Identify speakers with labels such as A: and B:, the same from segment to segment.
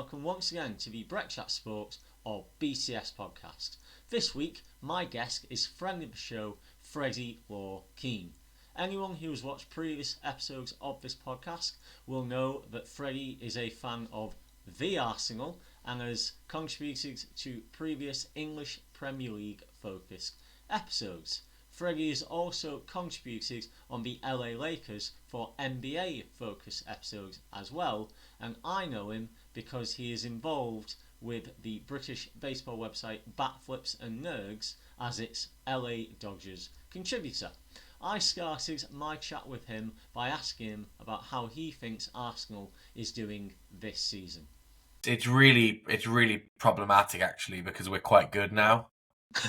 A: welcome once again to the Brexit Sports or BCS podcast. This week, my guest is friend of the show, Freddie Law-Keen. Anyone who has watched previous episodes of this podcast will know that Freddie is a fan of the Arsenal and has contributed to previous English Premier League focused episodes. Freddie has also contributed on the LA Lakers for NBA focused episodes as well, and I know him because he is involved with the British baseball website Batflips and Nerds as its LA Dodgers contributor. I started my chat with him by asking him about how he thinks Arsenal is doing this season.
B: It's really problematic actually, because we're quite good now.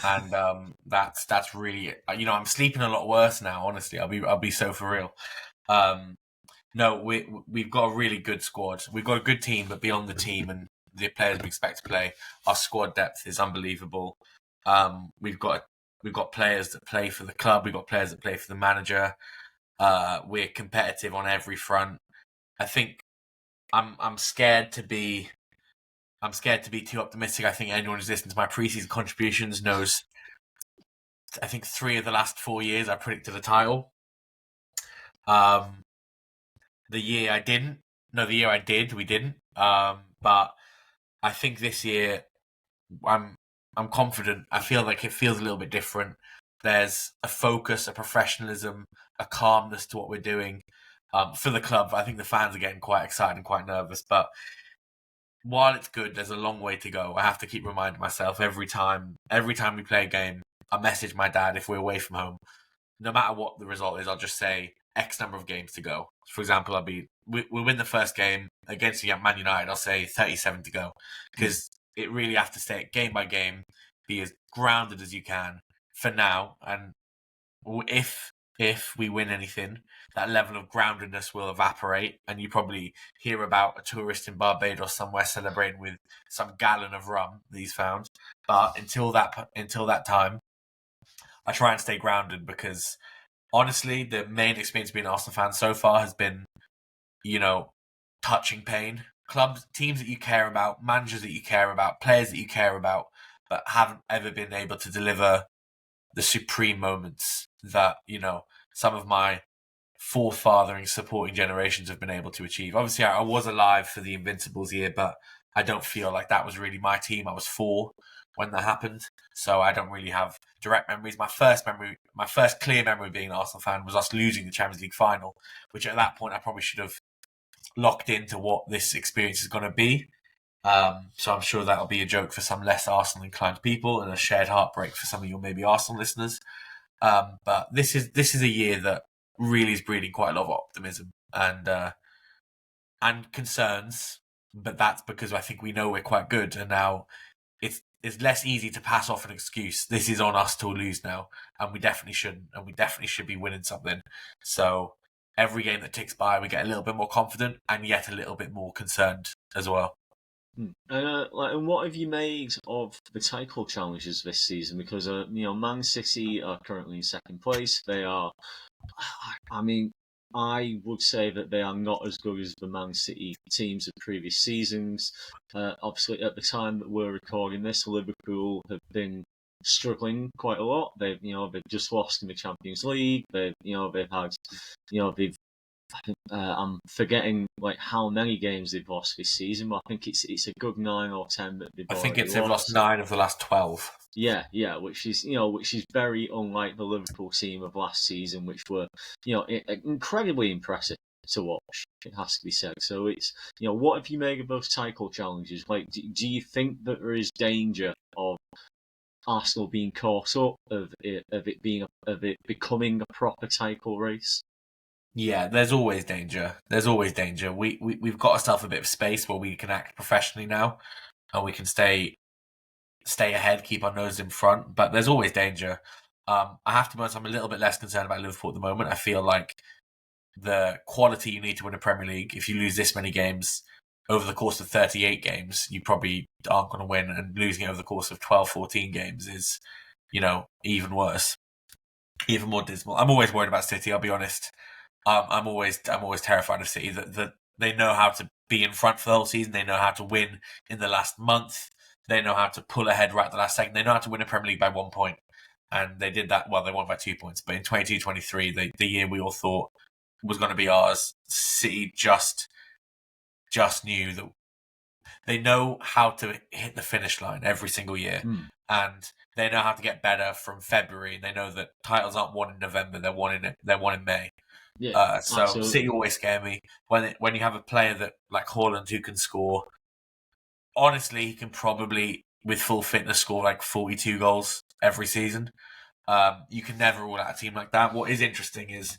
B: And that's really, I'm sleeping a lot worse now, honestly. I'll be so for real. No, we've got a really good squad. We've got a good team, but beyond the team and the players we expect to play, our squad depth is unbelievable. We've got players that play for the club. We've got players that play for the manager. We're competitive on every front. I think I'm scared to be too optimistic. I think anyone who's listened to my preseason contributions knows, I think 3 of the last 4 years I predicted a title. The year I did, we didn't. But I think this year I'm confident. I feel like it feels a little bit different. There's a focus, a professionalism, a calmness to what we're doing. For the club, I think the fans are getting quite excited and quite nervous, but while it's good, there's a long way to go. I have to keep reminding myself every time we play a game, I message my dad if we're away from home. No matter what the result is, I'll just say X number of games to go. For example, we'll win the first game against Man United, I'll say 37 to go. Because it really have to stay game by game, be as grounded as you can for now. And if we win anything, that level of groundedness will evaporate, and you probably hear about a tourist in Barbados somewhere celebrating with some gallon of rum that he's found. But until that time, I try and stay grounded, because honestly, the main experience being an Arsenal fan so far has been, touching pain. Clubs, teams that you care about, managers that you care about, players that you care about, but haven't ever been able to deliver the supreme moments that, some of my forefathering supporting generations have been able to achieve. Obviously, I was alive for the Invincibles year, but I don't feel like that was really my team. I was 4 when that happened, so I don't really have direct memories. My first clear memory of being an Arsenal fan was us losing the Champions League final, which at that point I probably should have locked into what this experience is going to be. So I'm sure that'll be a joke for some less Arsenal inclined people and a shared heartbreak for some of your maybe Arsenal listeners. But this is a year that really is breeding quite a lot of optimism and concerns. But that's because I think we know we're quite good, and now it's less easy to pass off an excuse. This is on us to lose now, and we definitely shouldn't, and we definitely should be winning something. So every game that ticks by, we get a little bit more confident and yet a little bit more concerned as well.
A: And what have you made of the title challenges this season? Because Man City are currently in second place. They are, I would say that they are not as good as the Man City teams of previous seasons. Obviously, at the time that we're recording this, Liverpool have been struggling quite a lot. They've just lost in the Champions League. They've I'm forgetting how many games they've lost this season, but I think it's a good 9 or 10 that they've.
B: I think they've lost 9 of the last 12.
A: Yeah, which is very unlike the Liverpool team of last season, which were incredibly impressive to watch. It has to be said. So it's what have you made of those title challenges? Do you think that there is danger of Arsenal being caught up of it becoming a proper title race?
B: Yeah, there's always danger. We've got ourselves a bit of space where we can act professionally now, and we can stay ahead, keep our nose in front. But there's always danger. I have to be honest, I'm a little bit less concerned about Liverpool at the moment. I feel like the quality you need to win a Premier League, if you lose this many games over the course of 38 games, you probably aren't going to win. And losing it over the course of 12, 14 games is, even worse, even more dismal. I'm always worried about City, I'll be honest. I'm always terrified of City, that they know how to be in front for the whole season. They know how to win in the last month. They know how to pull ahead right at the last second. They know how to win a Premier League by 1 point. And they did that. Well, they won by 2 points. But in 22-23, the year we all thought was going to be ours, City just knew that they know how to hit the finish line every single year. And they know how to get better from February. They know that titles aren't won in November; they're won in May.
A: Yeah,
B: so
A: absolutely.
B: City always scare me when you have a player that like Haaland who can score. Honestly, he can probably, with full fitness, score like 42 goals every season. You can never rule out a team like that. What is interesting is,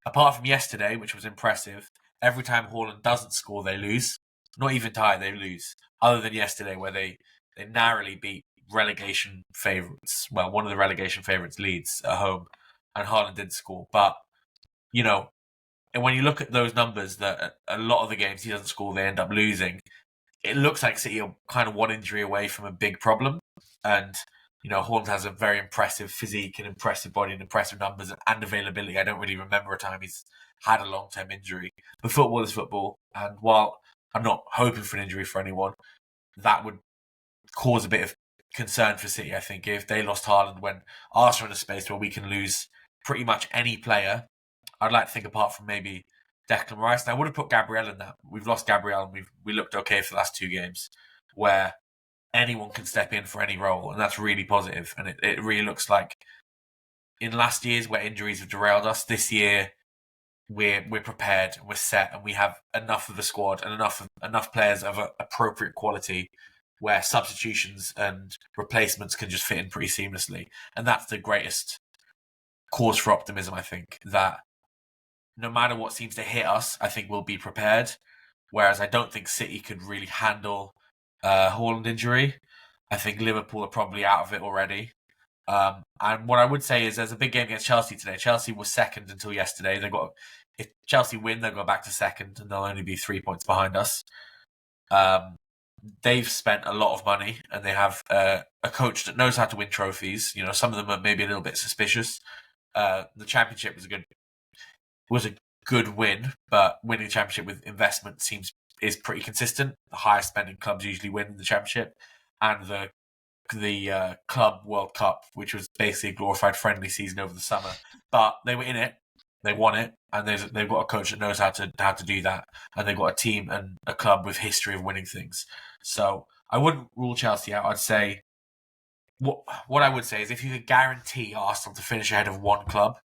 B: apart from yesterday, which was impressive, every time Haaland doesn't score, they lose. Not even tie, they lose. Other than yesterday, where they narrowly beat relegation favourites. Well, one of the relegation favourites, Leeds, at home, and Haaland did score. But, you know, and when you look at those numbers, that a lot of the games he doesn't score, they end up losing. It looks like City are kind of one injury away from a big problem. And, you know, Haaland has a very impressive physique and impressive body and impressive numbers and availability. I don't really remember a time he's had a long-term injury. But football is football. And while I'm not hoping for an injury for anyone, that would cause a bit of concern for City, I think, if they lost Haaland when Arsenal in a space where we can lose pretty much any player. I'd like to think apart from maybe Declan Rice. And I would have put Gabriel in that. We've lost Gabriel and we looked okay for the last 2 games where anyone can step in for any role. And that's really positive. And it really looks like in last years where injuries have derailed us, this year we're prepared, we're set, and we have enough of the squad and enough players of appropriate quality where substitutions and replacements can just fit in pretty seamlessly. And that's the greatest cause for optimism, I think, that no matter what seems to hit us, I think we'll be prepared. Whereas I don't think City could really handle Haaland injury. I think Liverpool are probably out of it already. And what I would say is there's a big game against Chelsea today. Chelsea was second until yesterday. If Chelsea win, they'll go back to second and they'll only be 3 points behind us. They've spent a lot of money and they have a coach that knows how to win trophies. You know, some of them are maybe a little bit suspicious. The Championship was a good win, but winning the Championship with investment is pretty consistent. The highest spending clubs usually win the Championship, and the Club World Cup, which was basically a glorified friendly season over the summer. But they were in it, they won it, and they've got a coach that knows how to do that, and they've got a team and a club with history of winning things. So I wouldn't rule Chelsea out. I'd say what I would say is if you could guarantee Arsenal to finish ahead of one club,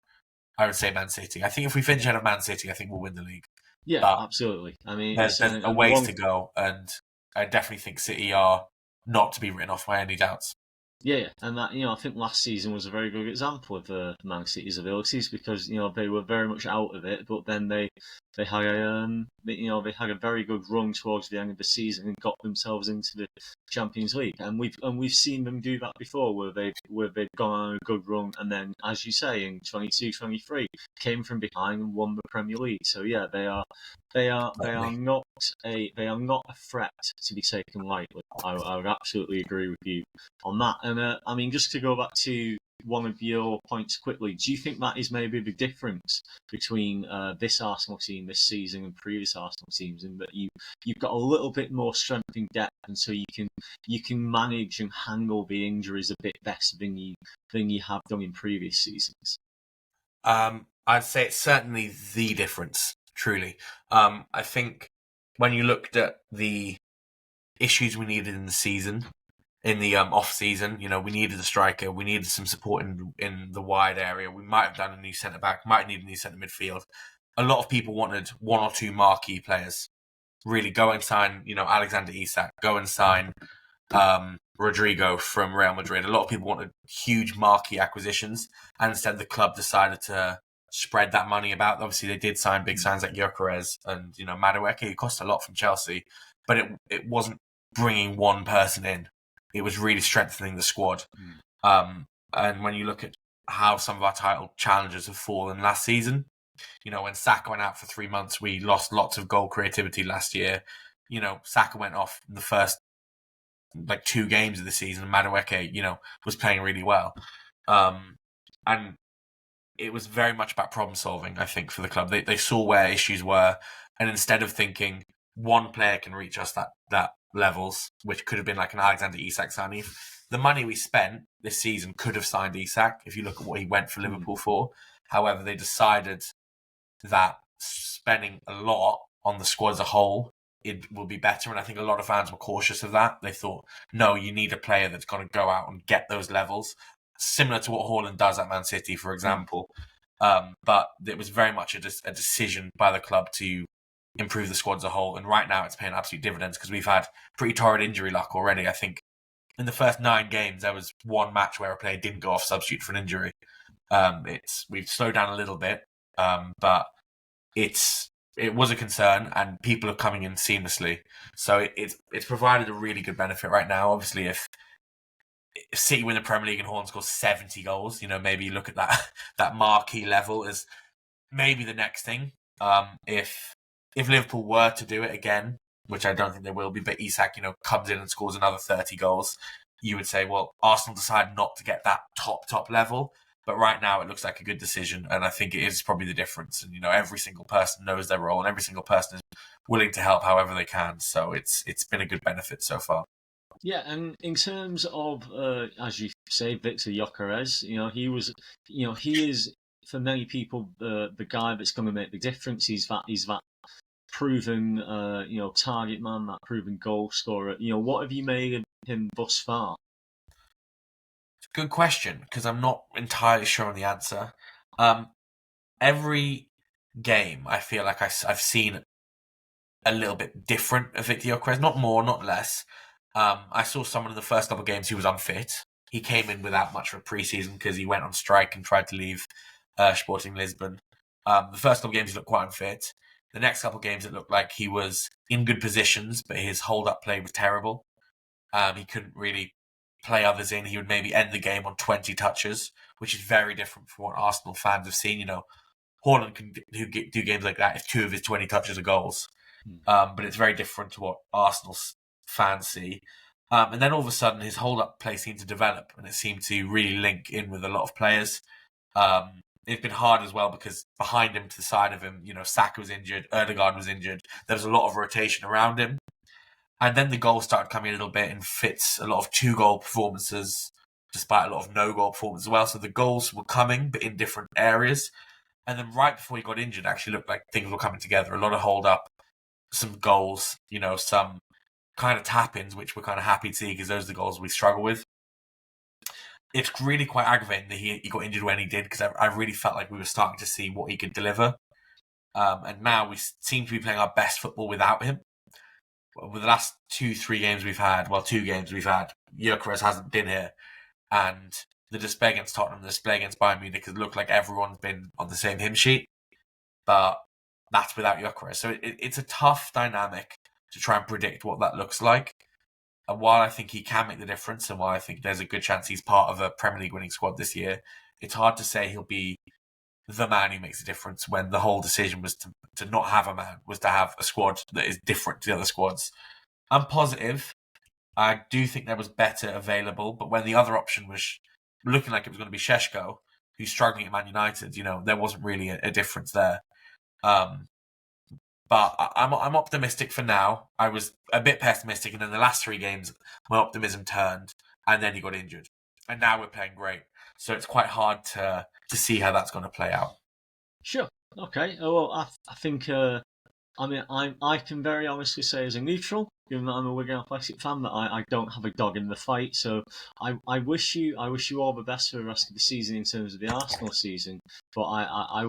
B: I would say Man City. I think if we finish ahead of Man City, I think we'll win the league.
A: Yeah,
B: but
A: absolutely. I mean,
B: there's a ways to go, and I definitely think City are not to be written off by any doubts.
A: Yeah, and that, I think last season was a very good example of Man City's abilities because they were very much out of it, but then they had they had a very good run towards the end of the season and got themselves into the Champions League, and we've seen them do that before where they've gone on a good run and then, as you say, in 22-23 came from behind and won the Premier League. So yeah, they are not a threat to be taken lightly. I would absolutely agree with you on that. And I mean, just to go back to one of your points quickly, do you think that is maybe the difference between this Arsenal team this season and previous Arsenal teams, in that you've got a little bit more strength in depth, and so you can manage and handle the injuries a bit better than you have done in previous seasons?
B: I'd say it's certainly the difference, truly. I think when you looked at the issues we needed in the season, in the off season, we needed a striker, we needed some support in the wide area. We might have done a new centre back, might need a new centre midfield. A lot of people wanted 1 or 2 marquee players. Really, go and sign, Alexander Isak. Go and sign Rodrigo from Real Madrid. A lot of people wanted huge marquee acquisitions, and instead the club decided to spread that money about. Obviously, they did sign big signs like Gyökeres and Madueke, who cost a lot from Chelsea, but it wasn't bringing one person in. It was really strengthening the squad. And when you look at how some of our title challengers have fallen last season, when Saka went out for 3 months, we lost lots of goal creativity last year. Saka went off in the first 2 games of the season, and Madueke, was playing really well. And it was very much about problem solving, I think, for the club. They saw where issues were, and instead of thinking, one player can reach us that levels, which could have been like an Alexander Isak signing. The money we spent this season could have signed Isak if you look at what he went for Liverpool for. However, they decided that spending a lot on the squad as a whole, it will be better. And I think a lot of fans were cautious of that. They thought, no, you need a player that's going to go out and get those levels, similar to what Haaland does at Man City, for example. But it was very much a decision by the club to improve the squad as a whole. And right now it's paying absolute dividends because we've had pretty torrid injury luck already. I think in the first 9 games, there was one match where a player didn't go off substitute for an injury. We've slowed down a little bit, but it was a concern, and people are coming in seamlessly. So it's provided a really good benefit right now. Obviously, if City win the Premier League and Haaland scores 70 goals, maybe you look at that marquee level as maybe the next thing. If Liverpool were to do it again, which I don't think they will be, but Isak, comes in and scores another 30 goals, you would say, well, Arsenal decided not to get that top level. But right now, it looks like a good decision, and I think it is probably the difference. And every single person knows their role, and every single person is willing to help however they can. So it's been a good benefit so far.
A: Yeah, and in terms of, as you say, Victor Gyökeres, he is for many people the guy that's going to make the difference. He's that proven, target man, that proven goal scorer. What have you made of him thus far?
B: Good question, because I'm not entirely sure on the answer. Every game, I feel like I've seen a little bit different of Victor Gyökeres. Not more, not less. I saw someone in the first couple of games who was unfit. He came in without much of a pre-season because he went on strike and tried to leave Sporting Lisbon. The first couple of games he looked quite unfit. The next couple of games it looked like he was in good positions, but his hold-up play was terrible. He couldn't really play others in. He would maybe end the game on 20 touches, which is very different from what Arsenal fans have seen. Haaland can do games like that if 2 of his 20 touches are goals. But it's very different to what Arsenal's fans see. And then all of a sudden, his hold-up play seemed to develop, and it seemed to really link in with a lot of players. It's been hard as well because behind him, to the side of him, Saka was injured, Ødegaard was injured. There was a lot of rotation around him. And then the goals started coming a little bit, and fits a lot of 2-goal performances, despite a lot of no-goal performances as well. So the goals were coming, but in different areas. And then right before he got injured, it actually looked like things were coming together. A lot of hold-up, some goals, some kind of tap-ins, which we're kind of happy to see because those are the goals we struggle with. It's really quite aggravating that he got injured when he did, because I really felt like we were starting to see what he could deliver. And now we seem to be playing our best football without him. With the last 2-3 games we've had, 2 games we've had, Gyökeres hasn't been here. And the display against Tottenham, the display against Bayern Munich, it looked like everyone's been on the same hymn sheet. But that's without Gyökeres. So it's a tough dynamic to try and predict what that looks like. And while I think he can make the difference, and while I think there's a good chance he's part of a Premier League winning squad this year, it's hard to say he'll be the man who makes a difference when the whole decision was to not have a man, was to have a squad that is different to the other squads. I'm positive. I do think there was better available, but when the other option was looking like it was going to be Šeško, who's struggling at Man United, there wasn't really a difference there. But I'm optimistic for now. I was a bit pessimistic, and in the last 3 games, my optimism turned, and then he got injured. And now we're playing great. So it's quite hard to see how that's going to play out.
A: Sure. Okay. Well, I think I can very honestly say as a neutral, given that I'm a Wigan Athletic fan, that I don't have a dog in the fight. So I wish you all the best for the rest of the season in terms of the Arsenal season. But I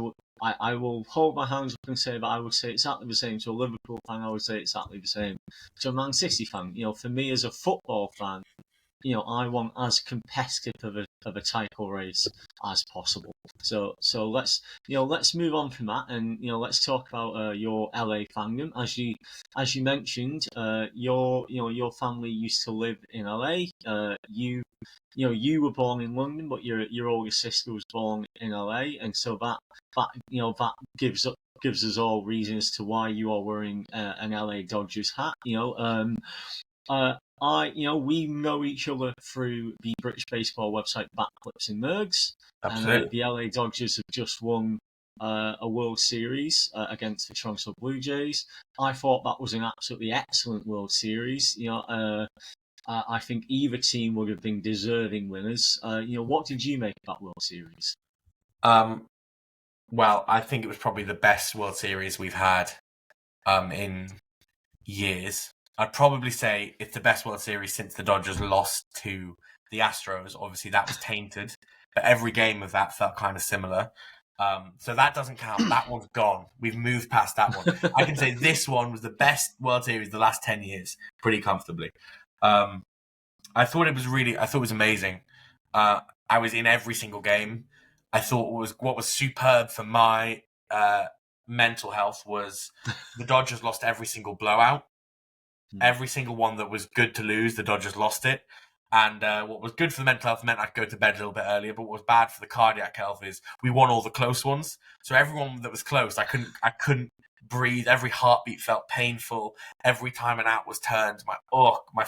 A: will hold my hands up and say that I would say exactly the same to a Liverpool fan. I would say exactly the same to a Man City fan. For me as a football fan, I want as competitive of a title race as possible. So let's move on from that, and let's talk about your LA fandom. As you mentioned, your family used to live in LA. You were born in London, but your older sister was born in LA, and so that gives us all reasons to why you are wearing an LA Dodgers hat. We know each other through the British baseball website Backflips and Mergs.
B: Absolutely.
A: And the LA Dodgers have just won a World Series against the Toronto Blue Jays. I thought that was an absolutely excellent World Series. I think either team would have been deserving winners. What did you make of that World Series?
B: Well, I think it was probably the best World Series we've had in years. I'd probably say it's the best World Series since the Dodgers lost to the Astros. Obviously, that was tainted, but every game of that felt kind of similar. So that doesn't count. That one's gone. We've moved past that one. I can say this one was the best World Series the last 10 years, pretty comfortably. I thought it was amazing. I was in every single game. I thought what was superb for my mental health was the Dodgers lost every single blowout. Every single one that was good to lose, the Dodgers lost it. And what was good for the mental health meant I'd go to bed a little bit earlier, but what was bad for the cardiac health is we won all the close ones. So everyone that was close, I couldn't breathe. Every heartbeat felt painful. Every time an out was turned, my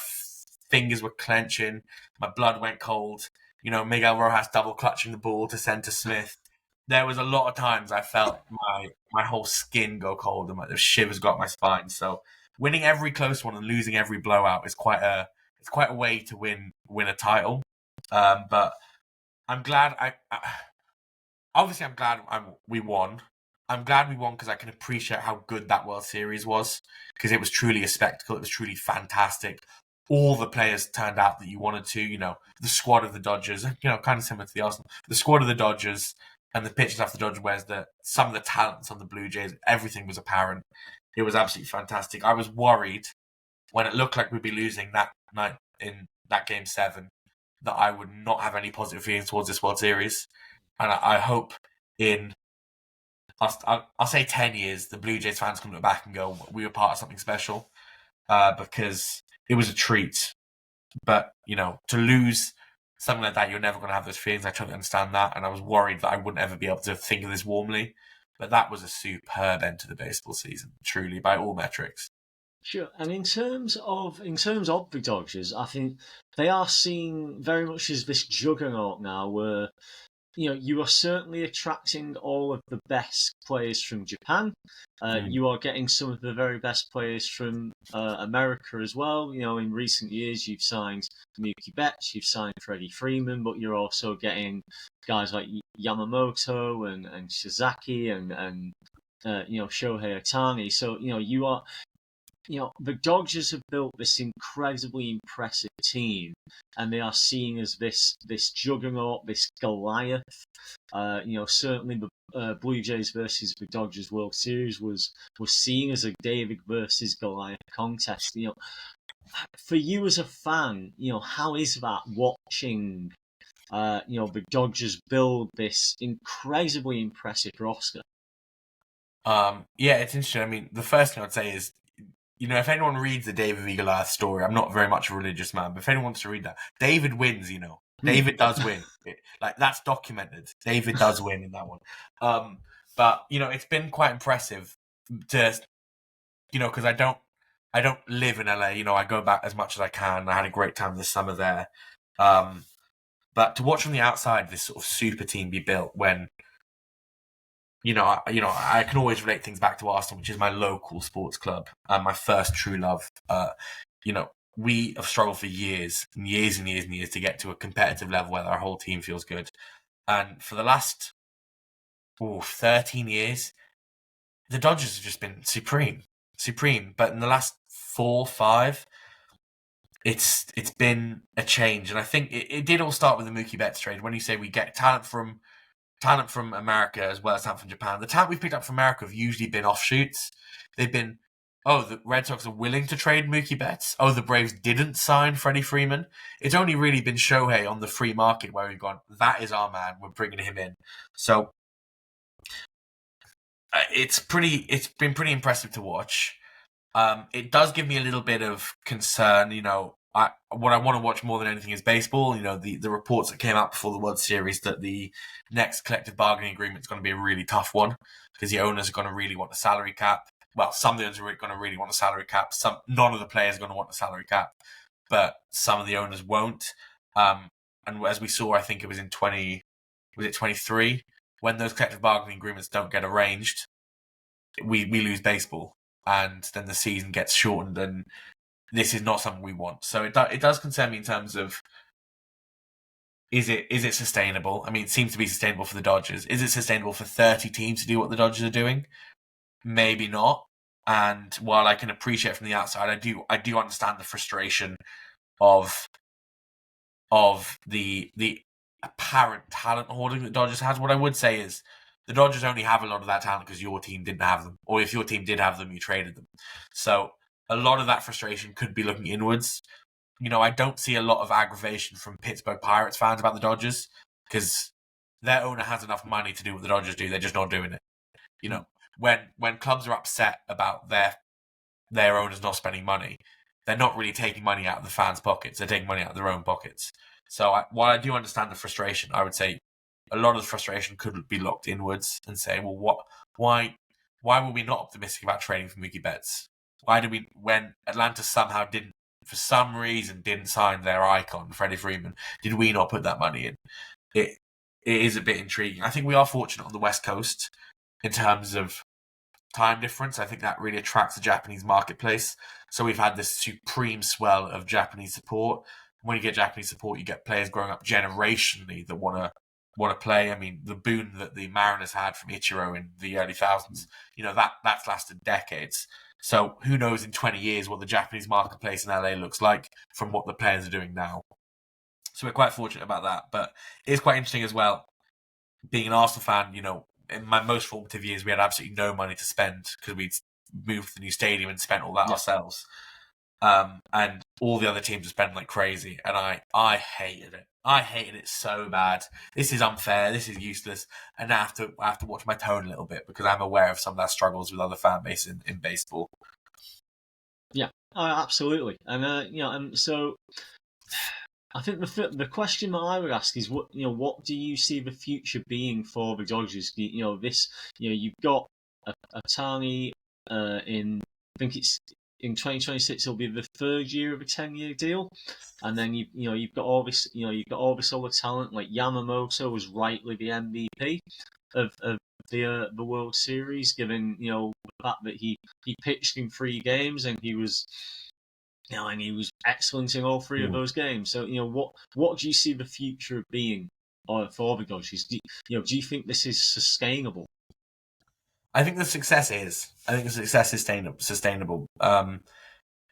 B: fingers were clenching. My blood went cold. Miguel Rojas double clutching the ball to center Smith. There was a lot of times I felt my whole skin go cold and the shivers got my spine. So winning every close one and losing every blowout is quite a way to win a title. But I'm glad I'm glad we won. I'm glad we won because I can appreciate how good that World Series was, because it was truly a spectacle. It was truly fantastic. All the players turned out that you wanted to. The squad of the Dodgers. Kind of similar to the Arsenal. The squad of the Dodgers and the pitchers after the Dodgers, whereas some of the talents on the Blue Jays, everything was apparent. It was absolutely fantastic. I was worried when it looked like we'd be losing that night in that Game 7 that I would not have any positive feelings towards this World Series. And I hope I'll say 10 years, the Blue Jays fans can look back and go, we were part of something special, because it was a treat. But, to lose something like that, you're never going to have those feelings. I totally understand that. And I was worried that I wouldn't ever be able to think of this warmly. But that was a superb end to the baseball season, truly, by all metrics.
A: Sure, and in terms of the Dodgers, I think they are seen very much as this juggernaut now, where you are certainly attracting all of the best players from Japan. You are getting some of the very best players from America as well. In recent years, you've signed Mookie Betts, you've signed Freddie Freeman, but you're also getting guys like Yamamoto and Shizaki and Shohei Ohtani. So you are. The Dodgers have built this incredibly impressive team, and they are seen as this juggernaut, this Goliath. Certainly the Blue Jays versus the Dodgers World Series was seen as a David versus Goliath contest. For you as a fan, how is that watching? The Dodgers build this incredibly impressive roster.
B: Yeah, it's interesting. I mean, the first thing I'd say is, if anyone reads the David v. Goliath story, I'm not very much a religious man, but if anyone wants to read that, David wins, David does win. That's documented. David does win in that one. But, it's been quite impressive to, because I don't live in LA. I go back as much as I can. I had a great time this summer there. But to watch from the outside this sort of super team be built when, I can always relate things back to Arsenal, which is my local sports club, my first true love. We have struggled for years and years and years and years to get to a competitive level where our whole team feels good. And for the last 13 years, the Dodgers have just been supreme. But in the last 4, 5, it's been a change. And I think it did all start with the Mookie Betts trade. When you say we get talent from America as well as talent from Japan. The talent we've picked up from America have usually been offshoots. They've been, the Red Sox are willing to trade Mookie Betts. The Braves didn't sign Freddie Freeman. It's only really been Shohei on the free market where we've gone, that is our man, we're bringing him in. So it's been pretty impressive to watch. It does give me a little bit of concern, what I want to watch more than anything is baseball. The reports that came out before the World Series that the next collective bargaining agreement is going to be a really tough one because the owners are going to really want the salary cap. Well, some of the owners are going to really want the salary cap. None of the players are going to want the salary cap, but some of the owners won't. And as we saw, I think it was in 23, when those collective bargaining agreements don't get arranged, we lose baseball, and then the season gets shortened, and this is not something we want. So it does concern me in terms of, is it sustainable? I mean, it seems to be sustainable for the Dodgers. Is it sustainable for 30 teams to do what the Dodgers are doing? Maybe not. And while I can appreciate from the outside, I do understand the frustration of the apparent talent hoarding that Dodgers has. What I would say is the Dodgers only have a lot of that talent because your team didn't have them, or if your team did have them, you traded them. So a lot of that frustration could be looking inwards. I don't see a lot of aggravation from Pittsburgh Pirates fans about the Dodgers because their owner has enough money to do what the Dodgers do. They're just not doing it. When clubs are upset about their owners not spending money, they're not really taking money out of the fans' pockets. They're taking money out of their own pockets. So while I do understand the frustration, I would say a lot of the frustration could be looked inwards and say, well, why were we not optimistic about trading for Mookie Betts? Why did we, when Atlanta somehow didn't, for some reason, didn't sign their icon, Freddie Freeman, did we not put that money in? It is a bit intriguing. I think we are fortunate on the West Coast in terms of time difference. I think that really attracts the Japanese marketplace. So we've had this supreme swell of Japanese support. When you get Japanese support, you get players growing up generationally that want to play. I mean, the boon that the Mariners had from Ichiro in the early thousands, that's lasted decades. So who knows in 20 years what the Japanese marketplace in LA looks like from what the players are doing now. So we're quite fortunate about that. But it is quite interesting as well, being an Arsenal fan, in my most formative years, we had absolutely no money to spend because we'd moved to the new stadium and spent all that ourselves. And all the other teams were spending like crazy. And I hated it. I hated it so bad. This is unfair. This is useless. And I have to watch my tone a little bit because I'm aware of some of that struggles with other fan base in baseball.
A: Yeah, absolutely. And so I think the question that I would ask is what do you see the future being for the Dodgers? You've got Ohtani in, I think it's in 2026 it'll be the third year of a 10-year deal, and then you've got all this other talent like Yamamoto was rightly the MVP of the World Series, given the fact that he pitched in 3 games and he was. And he was excellent in all 3 of those games. So, what do you see the future being for the Dodgers? Do you think this is sustainable?
B: I think the success is. I think the success is sustainable.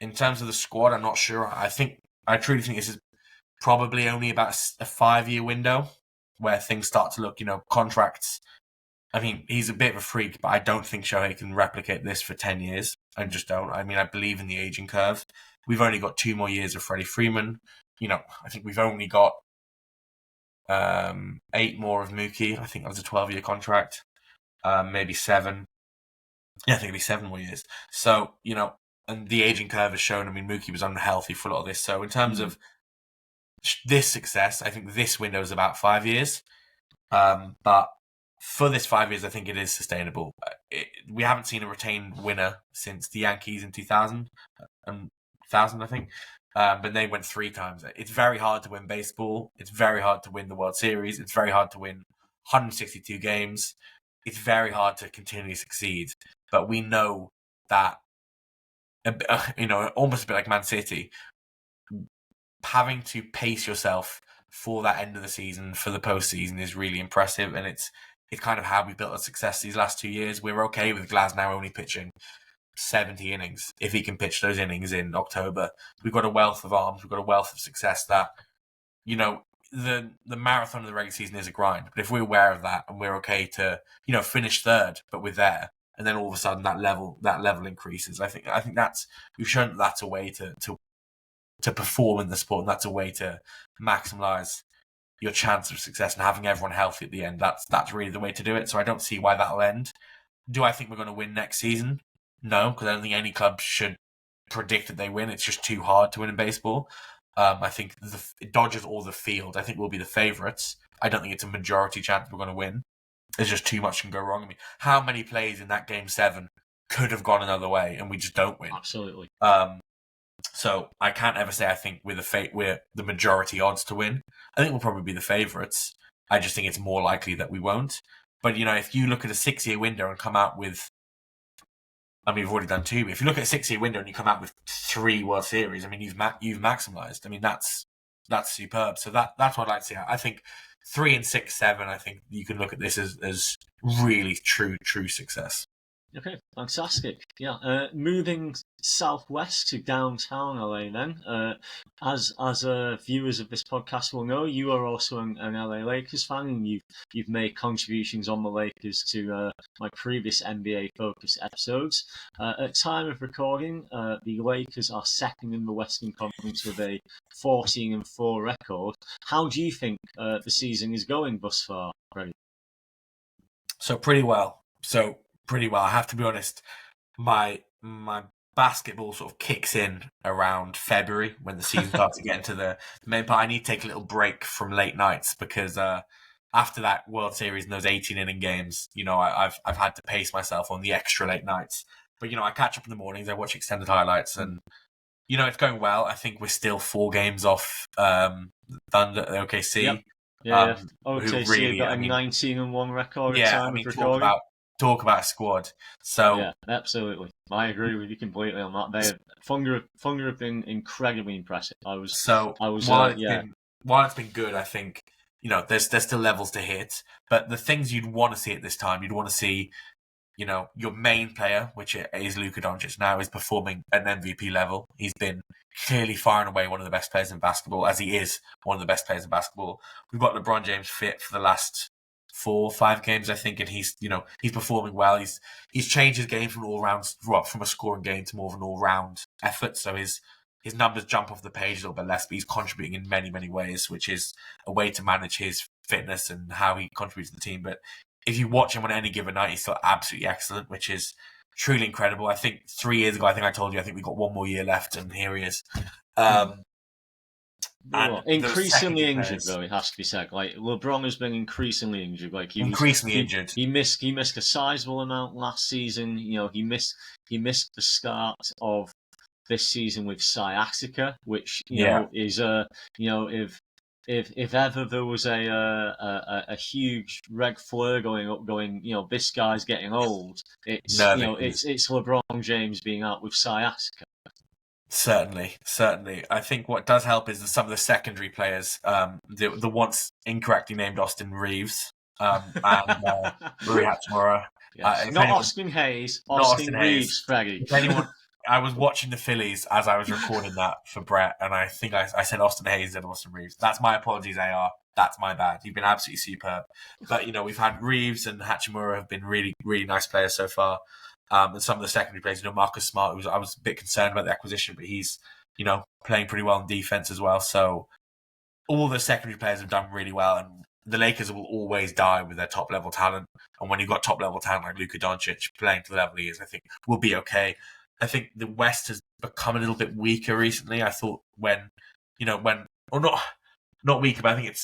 B: In terms of the squad, I'm not sure. I truly think this is probably only about a 5-year window where things start to look, contracts. I mean, he's a bit of a freak, but I don't think Shohei can replicate this for 10 years. I just don't. I mean, I believe in the aging curve. We've only got 2 more years of Freddie Freeman. I think we've only got 8 more of Mookie. I think that was a 12-year contract. Maybe 7. Yeah, I think it'll be 7 more years. So, and the aging curve has shown, I mean, Mookie was unhealthy for a lot of this. So in terms of this success, I think this window is about 5 years. But for this 5 years, I think it is sustainable. We haven't seen a retained winner since the Yankees in 2000, I think. But they went 3 times. It's very hard to win baseball. It's very hard to win the World Series. It's very hard to win 162 games. It's very hard to continually succeed. But we know that, almost a bit like Man City, having to pace yourself for that end of the season, for the postseason, is really impressive. And it's kind of how we built our success these last 2 years. We're okay with Glasnow only pitching 70 innings. If he can pitch those innings in October, we've got a wealth of arms. We've got a wealth of success that, the marathon of the regular season is a grind. But if we're aware of that and we're okay to, finish third, but we're there, and then all of a sudden that level increases. I think we've shown that's a way to perform in the sport, and that's a way to maximize your chance of success, and having everyone healthy at the end. That's really the way to do it. So I don't see why that'll end. Do I think we're going to win next season? No, because I don't think any club should predict that they win. It's just too hard to win in baseball. I think the Dodgers or the field, I think, will be the favourites. I don't think it's a majority chance we're going to win. There's just too much can go wrong. I mean, how many plays in that Game 7 could have gone another way, and we just don't win?
A: Absolutely.
B: So I can't ever say I think we're the majority odds to win. I think we'll probably be the favourites. I just think it's more likely that we won't. But if you look at a 6-year window and come out with, I mean, we've already done 2. But if you look at a 6-year window and you come out with 3 World Series, I mean, you've maximised. I mean, that's superb. So that's what I'd like to see. I think 3 and 6, 7. I think you can look at this as really true success.
A: Okay, fantastic. Yeah, moving southwest to downtown LA then. As viewers of this podcast will know, you are also an LA Lakers fan, and you've made contributions on the Lakers to my previous NBA focused episodes. At time of recording, the Lakers are second in the Western Conference with a 14-4 record. How do you think the season is going thus far, Freddie?
B: So pretty well. I have to be honest. My basketball sort of kicks in around February when the season starts to get into the main part. I need to take a little break from late nights because after that World Series and those 18-inning games, I've had to pace myself on the extra late nights. But I catch up in the mornings. I watch extended highlights, and it's going well. I think we're still 4 games off Thunder OKC.
A: Yep. Yeah, OKC really, got a 19-1 record.
B: Yeah, I mean, talk about a squad. So
A: yeah, absolutely, I agree with you completely on that. Thunder have been incredibly impressive. While
B: it's been good, I think there's still levels to hit. But the things you'd want to see at this time, you'd want to see, your main player, which is Luka Doncic now, is performing at an MVP level. He's been clearly far and away one of the best players in basketball, as he is one of the best players in basketball. We've got LeBron James fit for the last 4 or 5 games, I think, and he's performing well. He's changed his game from from a scoring game to more of an all-round effort. So his numbers jump off the page a little bit less, but he's contributing in many, many ways, which is a way to manage his fitness and how he contributes to the team. But if you watch him on any given night, he's still absolutely excellent, which is truly incredible. I think 3 years ago, I told you, I think we've got 1 more year left, and here he is.
A: And increasingly injured, though, it has to be said. Like, LeBron has been increasingly injured. Like
B: injured.
A: He missed a sizable amount last season. He missed the start of this season with sciatica, which is if ever there was a huge red flare going, this guy's getting old. It's LeBron James being out with sciatica.
B: Certainly. I think what does help is that some of the secondary players, the once incorrectly named Austin Reeves and Rui Hachimura.
A: Yes. Not Austin Hayes, Austin Reeves, Freddie.
B: I was watching the Phillies as I was recording that for Brett, and I think I said Austin Hayes and Austin Reeves. That's my apologies, AR. That's my bad. You've been absolutely superb. But, we've had Reeves and Hachimura have been really, really nice players so far. And some of the secondary players, Marcus Smart, I was a bit concerned about the acquisition, but he's, playing pretty well in defense as well. So all the secondary players have done really well, and the Lakers will always die with their top level talent. And when you've got top level talent like Luka Doncic playing to the level he is, I think we'll be okay. I think the West has become a little bit weaker recently. I thought not weaker, but I think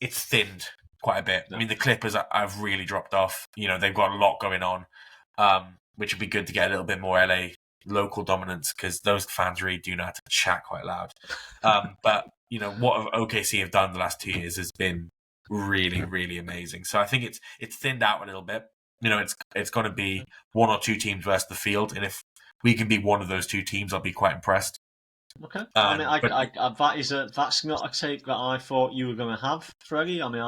B: it's thinned quite a bit. I mean, the Clippers have really dropped off. They've got a lot going on. Which would be good to get a little bit more LA local dominance, because those fans really do know how to chat quite loud. But what OKC have done the last 2 years has been really, really amazing. So I think it's thinned out a little bit. It's going to be 1 or 2 teams versus the field, and if we can be one of those 2 teams, I'll be quite impressed.
A: Okay. I mean, that's not a take that I thought you were going to have, Freddie. I mean,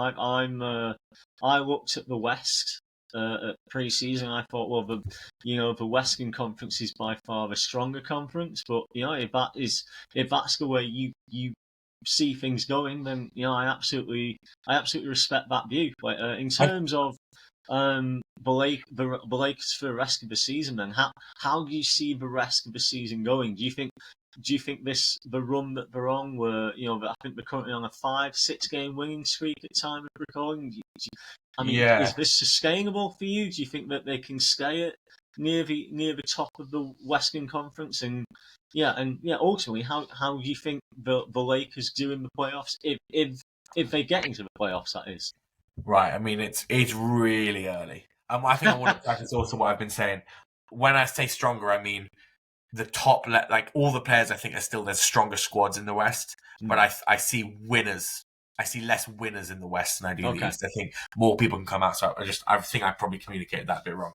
A: I looked at the West. At pre-season, I thought, well, the Western Conference is by far the stronger conference. But if that's the way you see things going, then I absolutely respect that view. Like, in terms of the Lakers for the rest of the season, then how do you see the rest of the season going? Do you think the run that they're on, where I think they're currently on a 5-6 game winning streak at time of recording? Is this sustainable for you? Do you think that they can stay near the top of the Western Conference? And ultimately, how do you think the Lakers do in the playoffs if they get into the playoffs? That is
B: right. I mean, it's really early. I think I want to practice also what I've been saying. When I say stronger, I mean the top, like all the players. I think are still there's stronger squads in the West, but I see winners I see less winners in the West than I do the
A: Okay.
B: East. I think more people can come out. So I think I probably communicated that a bit wrong.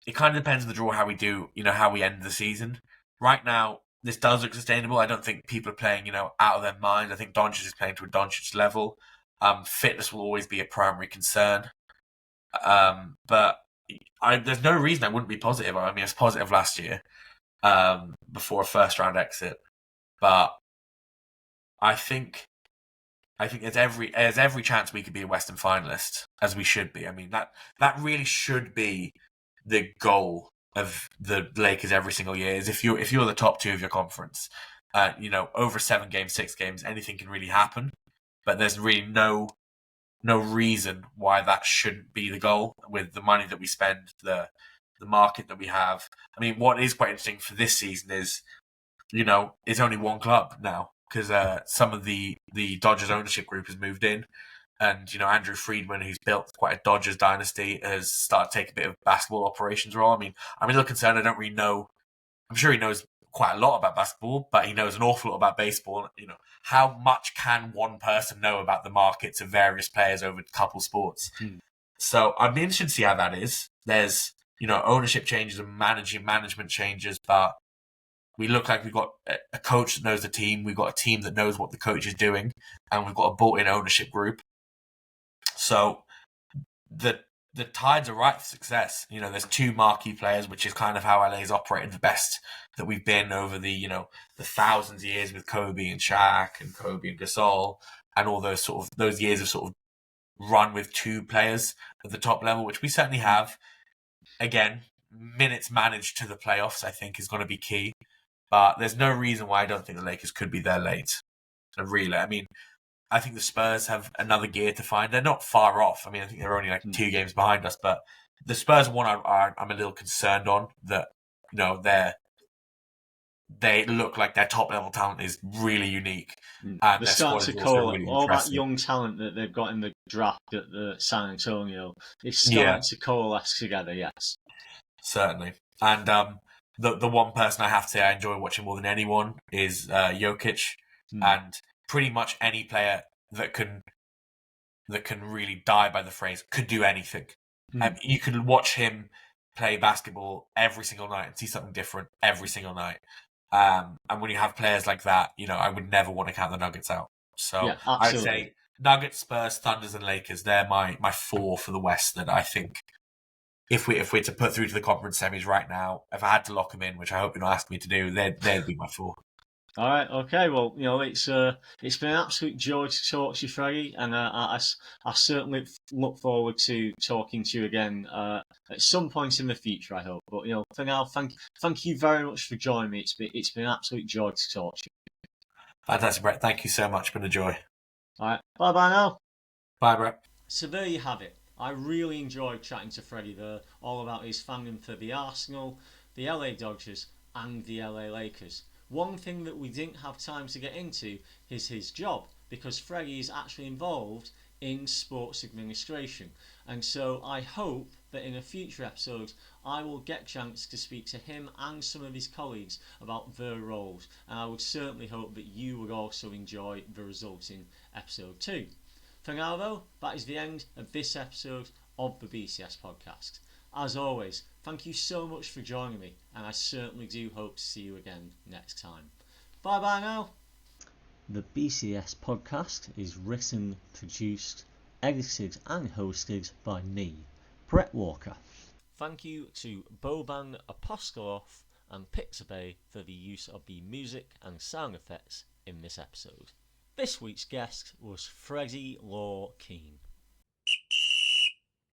B: It kind of depends on the draw how we do, how we end the season. Right now, this does look sustainable. I don't think people are playing, out of their mind. I think Doncic is playing to a Doncic level. Fitness will always be a primary concern. But there's no reason I wouldn't be positive. I mean, I was positive last year before a first round exit. But I think there's every chance we could be a Western finalist, as we should be. I mean, that really should be the goal of the Lakers every single year. Is if you're the top two of your conference, over 7 games, 6 games, anything can really happen. But there's really no reason why that shouldn't be the goal with the money that we spend, the market that we have. I mean, what is quite interesting for this season is, it's only one club now because some of the Dodgers ownership group has moved in. And, Andrew Friedman, who's built quite a Dodgers dynasty, has started to take a bit of basketball operations role. I mean, I'm a little concerned. I don't really know. I'm sure he knows quite a lot about basketball, but he knows an awful lot about baseball. How much can one person know about the markets of various players over a couple sports? So I'd be interested to see how that is. There's, ownership changes and management changes, but we look like we've got a coach that knows the team. We've got a team that knows what the coach is doing, and we've got a bought-in ownership group. So the tides are right for success. There's 2 marquee players, which is kind of how LA's operated the best that we've been over the thousands of years with Kobe and Shaq and Kobe and Gasol and all those years of sort of run with 2 players at the top level, which we certainly have. Again, minutes managed to the playoffs, I think, is going to be key. But there's no reason why I don't think the Lakers could be there late. Really, I mean, I think the Spurs have another gear to find. They're not far off. I mean, I think they're only like 2 games behind us. But the Spurs one I'm a little concerned on that. They look like their top level talent is really unique, and
A: they're
B: their
A: starting
B: squad
A: to
B: is also
A: call
B: really
A: all that
B: impressive.
A: young talent that they've got in the draft at the San Antonio. It's starting
B: Yeah,
A: to coalesce together. Yes,
B: certainly. And the one person I have to say I enjoy watching more than anyone is Jokic, and pretty much any player that can really die by the phrase could do anything. You could watch him play basketball every single night and see something different every single night. And when you have players like that, I would never want to count the Nuggets out. So
A: yeah,
B: I'd
A: absolutely.
B: say Nuggets, Spurs, Thunders, and Lakers. They're my 4 for the West that I think if we're to put through to the conference semis right now, if I had to lock them in, which I hope you're not asking me to do, they'd be my 4.
A: All right, okay. Well, it's been an absolute joy to talk to you, Freddie, and I certainly look forward to talking to you again at some point in the future. I hope. But for now, thank you very much for joining me. It's been an absolute joy to talk to you.
B: Fantastic, Brett. Thank you so much. Been a joy.
A: All right, bye now.
B: Bye, Brett.
A: So there you have it. I really enjoyed chatting to Freddie there, all about his fandom for the Arsenal, the LA Dodgers, and the LA Lakers. One thing that we didn't have time to get into is his job, because Freddie is actually involved in sports administration. And so I hope that in a future episode I will get a chance to speak to him and some of his colleagues about their roles. And I would certainly hope that you would also enjoy the resulting episode 2. For now though, that is the end of this episode of the BCS podcast. As always, thank you so much for joining me, and I certainly do hope to see you again next time. Bye bye now. The BCS podcast is written, produced, edited and hosted by me, Brett Walker. Thank you to Boban Apostolov and Pixabay for the use of the music and sound effects in this episode. This week's guest was Freddie Law-Keen.